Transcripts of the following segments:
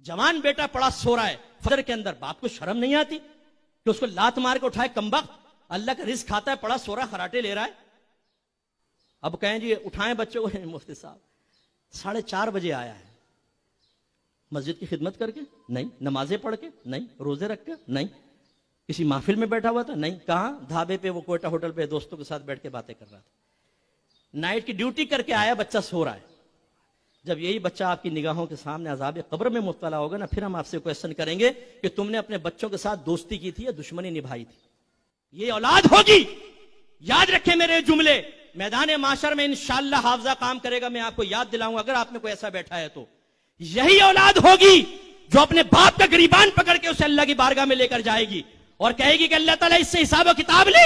जवान बेटा पड़ा सो रहा है फजर के अंदर, बाप को शर्म नहीं आती कि उसको लात मार के उठाए? कमबख्त, अल्लाह का रिस्क खाता है, पड़ा सो रहा, खराटे ले रहा है। अब कहें जी उठाएं बच्चे को, मुफ्ती साहब 4:30 बजे आया है, मस्जिद की खिदमत करके नहीं, नमाजें पढ़ के नहीं, रोजे रख के नहीं, किसी महफिल में बैठा हुआ था नहीं, कहां धाबे पे, वो कोयटा होटल पे दोस्तों के साथ बैठ के बातें कर रहा था, नाइट की ड्यूटी करके आया, बच्चा सो रहा है। जब यही बच्चा आपकी निगाहों के सामने अज़ाब कब्र में मुब्तला होगा ना, फिर हम आपसे क्वेश्चन करेंगे कि तुमने अपने बच्चों के साथ दोस्ती की थी या दुश्मनी निभाई थी। ये औलाद होगी, याद रखें मेरे जुमले, मैदान माशर में इंशाअल्लाह हाफजा काम करेगा। मैं आपको याद दिलाऊंगा, अगर आप में कोई ऐसा बैठा है तो यही औलाद होगी जो अपने बाप का गिरीबान पकड़ के उसे अल्लाह की बारगाह में लेकर जाएगी और कहेगी कि अल्लाह ताला इससे हिसाब व किताब ले।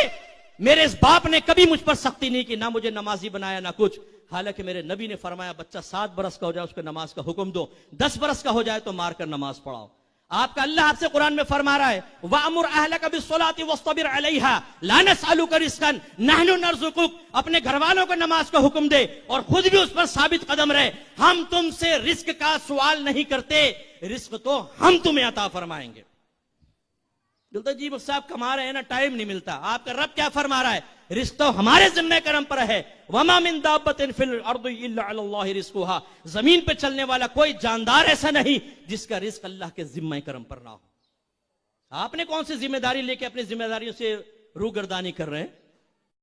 मेरे इस बाप ने कभी मुझ पर सख्ती नहीं की, ना मुझे नमाजी बनाया ना कुछ। हालांकि मेरे नबी ने फरमाया बच्चा 7 बरस का हो जाए उसको नमाज का हुक्म दो, 10 बरस का हो जाए तो मारकर नमाज पढ़ाओ। आपका अल्लाह आपसे कुरान में फरमा रहा है वअमुर अहलका बिस्सलाति वस्तबिर अलैहा ला नसअलुका रिज़्क़न नहनु नरज़ुकुक। अपने घर वालों को नमाज का हुक्म दे और खुद भी उस पर साबित कदम रहे। हम तुमसे रिस्क का सवाल नहीं करते, रिस्क तो हम तुम्हें अता फरमाएंगे। बोलते जी साहब कमा रहे हैं ना, टाइम नहीं मिलता। आपका रब क्या फरमा रहा है? रिस्क तो हमारे जिम्मे करम पर है। वमा मिन दाब्बतिन फिल अर्दि इल्ला अलल्लाहि रिज़्क़ुहा। जमीन पे चलने वाला कोई जानदार ऐसा नहीं जिसका रिस्क अल्लाह के जिम्मे करम पर ना हो। आपने कौन सी जिम्मेदारी लेके अपनी जिम्मेदारियों से रूगर्दानी कर रहे हैं?